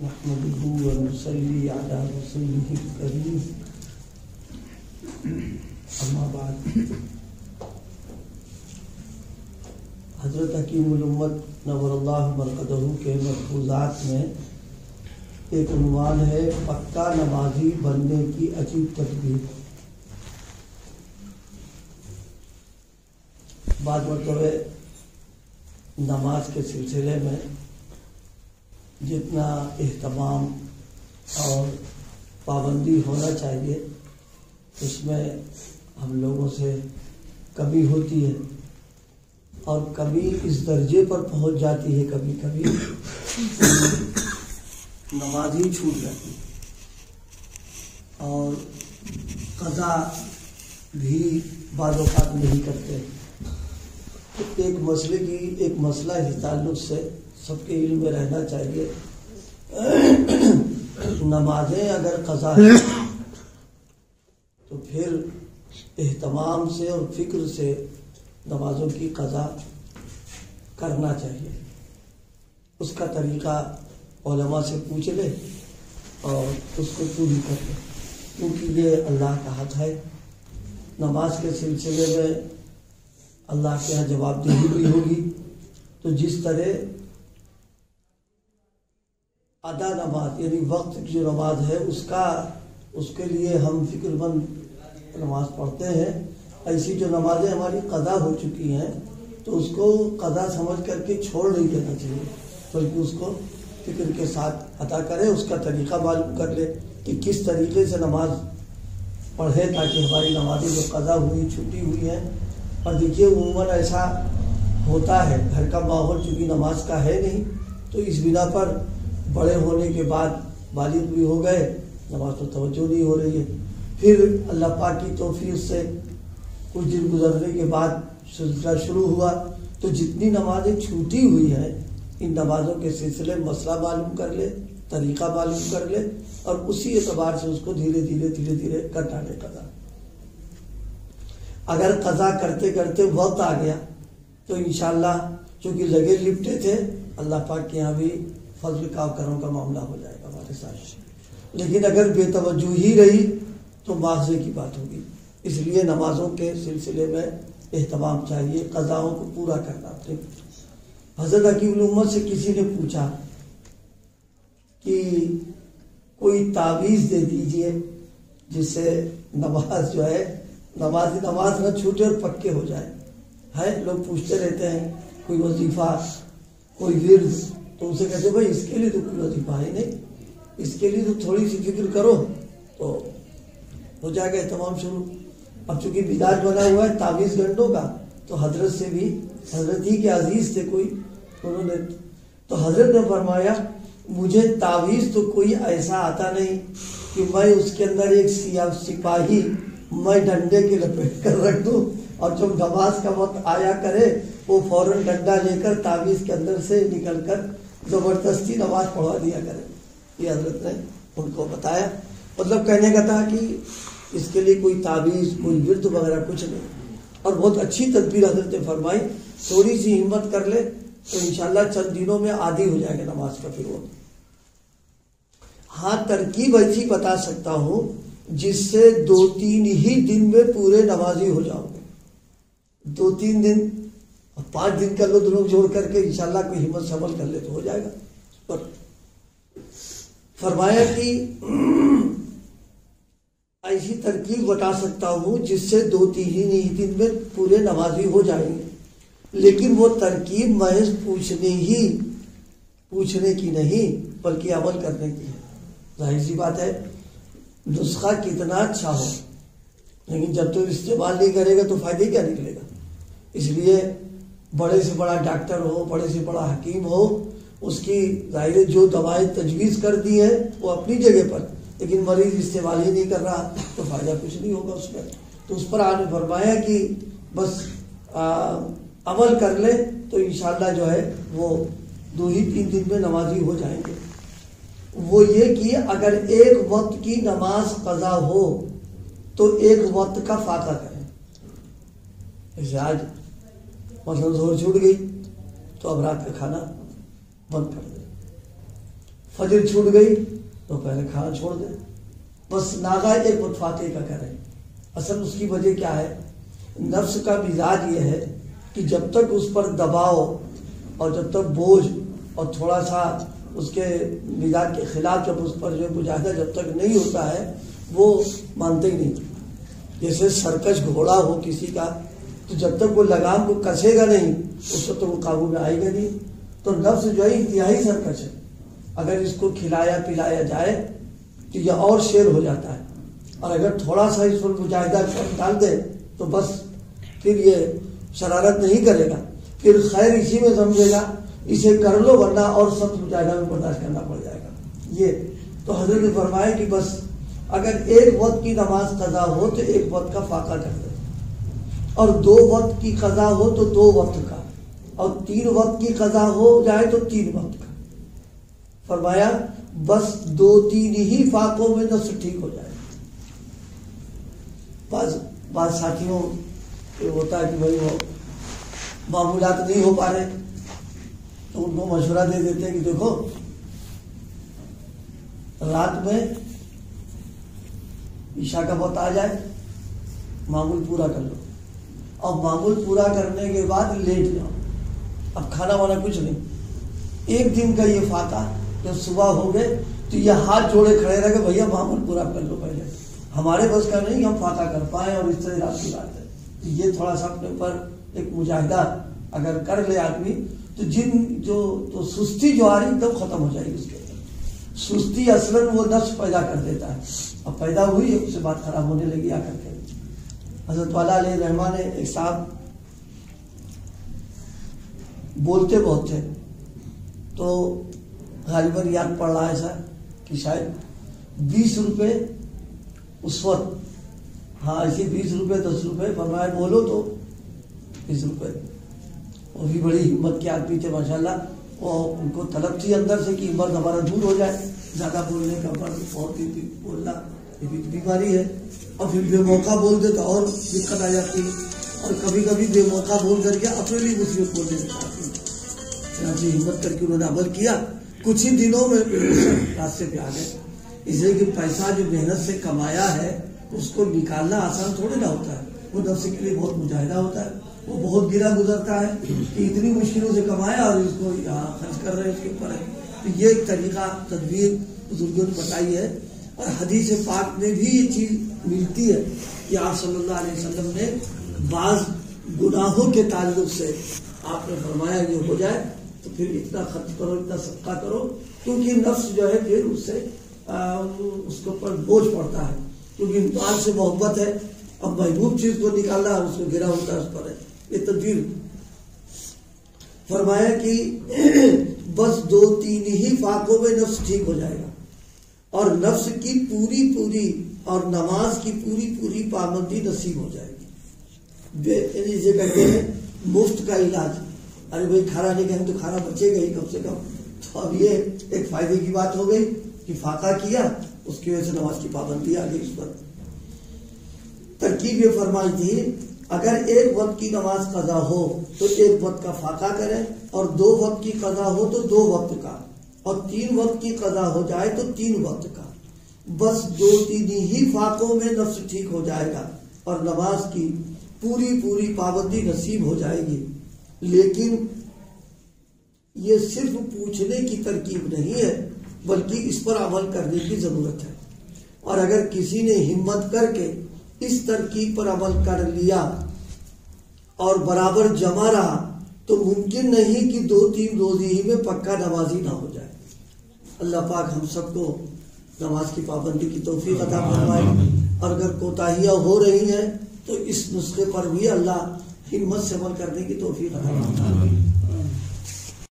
نحمده ونصلي على رسوله الكريم اما بعد. حضرت حکیم الامت نور اللہ مرقدہ کے ملفوظات میں ایک عنوان ہے پکا نمازی بننے کی عجیب تدبیر. بعض مرتبہ نماز کے سلسلے میں جتنا اہتمام اور پابندی ہونا چاہیے اس میں ہم لوگوں سے کمی ہوتی ہے اور کمی اس درجے پر پہنچ جاتی ہے کبھی کبھی نماز ہی چھوٹ جاتی ہے اور قضا بھی بعض اوقات نہیں کرتے. ایک مسئلہ اس تعلق سے سب کے علم میں رہنا چاہیے. نمازیں اگر قضا ہے تو پھر اہتمام سے اور فکر سے نمازوں کی قضا کرنا چاہیے. اس کا طریقہ علماء سے پوچھ لے اور اس کو پوری کر لے کیونکہ یہ اللہ کا حق ہے. نماز کے سلسلے میں اللہ کے یہاں جواب دہی بھی ہوگی. تو جس طرح ادا نماز یعنی وقت کی جو نماز ہے اس کے لیے ہم فکر مند نماز پڑھتے ہیں، ایسی جو نمازیں ہماری قضا ہو چکی ہیں تو اس کو قضا سمجھ کر کے چھوڑ نہیں دینا چاہیے بلکہ اس کو فکر کے ساتھ ادا کرے. اس کا طریقہ معلوم کر لے کہ کس طریقے سے نماز پڑھے تاکہ ہماری نمازیں جو قضا ہوئی چھٹی ہوئی ہیں. اور دیکھیے عموماً ایسا ہوتا ہے، گھر کا ماحول چونکہ نماز کا ہے نہیں تو اس بنا پر بڑے ہونے کے بعد بالغ بھی ہو گئے، نماز پر توجہ نہیں ہو رہی ہے. پھر اللہ پاک کی توفیق سے کچھ دن گزرنے کے بعد سلسلہ شروع ہوا تو جتنی نمازیں چھوٹی ہوئی ہیں ان نمازوں کے سلسلے میں مسئلہ معلوم کر لے، طریقہ معلوم کر لے اور اسی اعتبار سے اس کو دھیرے دھیرے کر ڈالے قضا. اگر قضا کرتے کرتے وقت آ گیا تو انشاءاللہ چونکہ لگے لپٹے تھے اللہ پاک کے یہاں بھی فضل کا کرم کا معاملہ ہو جائے گا ہمارے ساتھ. لیکن اگر بے توجہ ہی رہی تو مواخذے کی بات ہوگی. اس لیے نمازوں کے سلسلے میں اہتمام چاہیے، قضاؤں کو پورا کرنا. حضرت حکیم الامت سے کسی نے پوچھا کہ کوئی تعویذ دے دیجئے جس سے نماز جو ہے نماز نہ چھوٹے اور پکے ہو جائے. ہے لوگ پوچھتے رہتے ہیں کوئی وظیفہ کوئی ورد تو ان سے کہتے بھائی اس کے لیے تو کوئی وظیفہ ہے نہیں، اس کے لیے تو تھوڑی سی فکر کرو تو ہو جائے گا اہتمام شروع. اب چونکہ مزاج بنا ہوا ہے تعویذ گھنٹوں کا تو حضرت سے بھی حضرت ہی کے عزیز تھے کوئی، انہوں نے تو حضرت نے فرمایا مجھے تعویذ تو کوئی ایسا آتا نہیں کہ میں اس کے اندر ایک سپاہی میں ڈنڈے کے لپیٹ کر رکھ دوں اور جب نماز کا وقت آیا کرے وہ فوراً ڈنڈا لے کر تعویذ کے اندر سے نکل کر زبردستی نماز پڑھوا دیا کرے. یہ حضرت نے ان کو بتایا. مطلب کہنے کا تھا کہ اس کے لیے کوئی تعویذ کوئی ورد وغیرہ کچھ نہیں اور بہت اچھی تدبیر حضرت نے فرمائی. تھوڑی سی ہمت کر لے تو انشاءاللہ چند دنوں میں عادی ہو جائے گا نماز کا. پھر وہ ہاں ترکیب ایسی بتا سکتا ہوں جس سے 2-3 ہی دن میں پورے نمازی ہو جاؤ گے. 2-3 دن 5 دن کا لوگ جوڑ کر کے انشاءاللہ کوئی ہمت سے عمل کر لے تو ہو جائے گا. پر فرمایا کہ ایسی ترکیب بتا سکتا ہوں جس سے 2-3 ہی دن میں پورے نمازی ہو جائیں گے. لیکن وہ ترکیب محض پوچھنے کی نہیں بلکہ عمل کرنے کی ہے. ظاہر سی بات ہے نسخہ کتنا اچھا ہو لیکن جب تک استعمال نہیں کرے گا تو فائدے کیا نکلے گا. اس لیے بڑے سے بڑا ڈاکٹر ہو، بڑے سے بڑا حکیم ہو، اس کی ظاہر جو دوائیں تجویز کر دی ہے وہ اپنی جگہ پر، لیکن مریض استعمال ہی نہیں کر رہا تو فائدہ کچھ نہیں ہوگا اس میں. تو اس پر آپ نے فرمایا کہ بس عمل کر لے تو انشاءاللہ جو ہے وہ 2-3 دن میں نمازی ہو جائیں گے. وہ یہ کہ اگر ایک وقت کی نماز قضا ہو تو ایک وقت کا فاقہ کریں. جیسے آج مثلا ظہر چھوٹ گئی تو اب رات کا کھانا بند کر دیں. فجر چھوٹ گئی تو پہلے کھانا چھوڑ دیں، بس ناغا ایک وقت فاتحے کا کریں۔ اصل اس کی وجہ کیا ہے؟ نفس کا مزاج یہ ہے کہ جب تک اس پر دباؤ اور جب تک بوجھ اور تھوڑا سا اس کے مزاج کے خلاف جب اس پر جو مجاہدہ جب تک نہیں ہوتا ہے وہ مانتے ہی نہیں۔ جیسے سرکش گھوڑا ہو کسی کا، تو جب تک وہ لگام کو کسے گا نہیں اس وقت وہ قابو میں آئے گا نہیں۔ تو نفس جو ہے انتہائی سرکش ہے، اگر اس کو کھلایا پلایا جائے تو یہ اور شیر ہو جاتا ہے، اور اگر تھوڑا سا اس پر مجاہدہ ڈال دے تو بس پھر یہ شرارت نہیں کرے گا، پھر خیر اسی میں سمجھے گا اسے کر لو ورنہ اور سخت مجاہدہ میں برداشت کرنا پڑ جائے گا۔ یہ تو حضرت نے فرمایا کہ بس اگر ایک وقت کی نماز قضا ہو تو ایک وقت کا فاقہ کر دے، اور 2 وقت کی قضا ہو تو 2 وقت کا، اور 3 وقت کی قضا ہو جائے تو 3 وقت کا۔ فرمایا بس 2-3 ہی فاقوں میں نفس ٹھیک ہو جائے۔ بعض ساتھیوں ہوتا ہے کہ بھائی وہ معمولات نہیں ہو پا رہے تو ان کو مشورہ دے دیتے ہیں کہ دیکھو رات میں عشاء کا وقت آ جائے معمول پورا کر لو، اور معمول پورا کرنے کے بعد لیٹ جاؤ، اب کھانا وانا کچھ نہیں۔ ایک دن کا یہ فاقہ جب صبح ہو گئے تو یہ ہاتھ جوڑے کھڑے رہے کہ بھیا معمول پورا کر لو، پہلے ہمارے بس کا نہیں ہم فاقہ کر پائیں، اور اس طرح رات کی بات ہے۔ یہ تھوڑا سا اپنے اوپر ایک مجاہدہ اگر کر لے آدمی تو سستی جو آ رہی تب ختم ہو جائے گی۔ اس کے سستی اصلاً وہ نفس پیدا کر دیتا ہے، اب پیدا ہوئی اس سے بات خراب ہونے لگی آ کر کے۔ حضرت والا علیہ رحمٰن نے ایک صاحب بولتے بہت تھے، تو غالباً یاد پڑ رہا ہے ایسا کہ شاید 20 روپے اس وقت، ہاں ایسے 20 روپے 10 روپے فرمایا بولو تو 20 روپے۔ وہ بھی بڑی ہمت کے آدمی تھے ماشاءاللہ، اور ان کو طلب تھی اندر سے کہ مرض ہمارا دور ہو جائے، زیادہ بولنے کا مرض، بہت ہی بولنا یہ بھی بیماری ہے، اور پھر بے موقع بول دے تو اور دقت آ جاتی ہے، اور کبھی کبھی بے موقع بول کر کے اپنے لیے مصیبت بولنے لگتی ہے۔ چنانچہ ہمت کر کے انہوں نے عمل کیا، کچھ ہی دنوں میں راستے پہ آ گئے۔ اس لیے کہ پیسہ جو محنت سے کمایا ہے اس کو نکالنا آسان تھوڑے نہ ہوتا ہے، وہ نفس کے لیے بہت مجاہدہ ہوتا ہے، وہ بہت گرا گزرتا ہے کہ اتنی مشکلوں سے کمایا اور اس کو یہاں خرچ کر رہے ہیں اس کے اوپر ہے۔ تو یہ ایک طریقہ تدبیر بزرگوں نے بتائی ہے، اور حدیث پاک میں بھی یہ چیز ملتی ہے کہ آپ صلی اللہ علیہ وسلم نے بعض گناہوں کے تعلق سے آپ نے فرمایا یہ ہو جائے تو پھر اتنا خرچ کرو، اتنا صدقہ کرو، کیونکہ نفس جو ہے پھر اس سے اس کے اوپر بوجھ پڑتا ہے، کیونکہ انسان سے محبت ہے، اب محبوب چیز کو نکالنا اس کو گرا ہوتا ہے اس پر ہے۔ یہ تدبیر فرمایا کہ بس 2-3 ہی فاقوں میں نفس ٹھیک ہو جائے گا، اور نفس کی پوری اور نماز کی پوری پابندی نصیب ہو جائے گی۔ اسے کہتے ہیں مفت کا علاج۔ ارے بھائی کھانا نہیں کہیں تو کھانا بچے گا ہی کم سے کم، تو اب یہ ایک فائدے کی بات ہو گئی کہ فاقہ کیا، اس کی وجہ سے نماز کی پابندی آ گئی اس پر۔ ترکیب یہ فرمائی تھی اگر ایک وقت کی نماز قضا ہو تو ایک وقت کا فاقہ کرے، اور 2 وقت کی قضا ہو تو 2 وقت کا، اور 3 وقت کی قضا ہو جائے تو 3 وقت کا۔ بس 2-3 ہی فاقوں میں نفس ٹھیک ہو جائے گا اور نماز کی پوری پابندی نصیب ہو جائے گی۔ لیکن یہ صرف پوچھنے کی ترکیب نہیں ہے بلکہ اس پر عمل کرنے کی ضرورت ہے، اور اگر کسی نے ہمت کر کے اس ترکیب پر عمل کر لیا اور برابر جمع رہا تو ممکن نہیں کہ 2-3 روزی ہی میں پکا نمازی نہ ہو جائے۔ اللہ پاک ہم سب کو نماز کی پابندی کی توفیق عطا فرمائے، اور اگر کوتاہیاں ہو رہی ہیں تو اس نسخے پر بھی اللہ ہمت سے عمل کرنے کی توفیق عطا فرمائے۔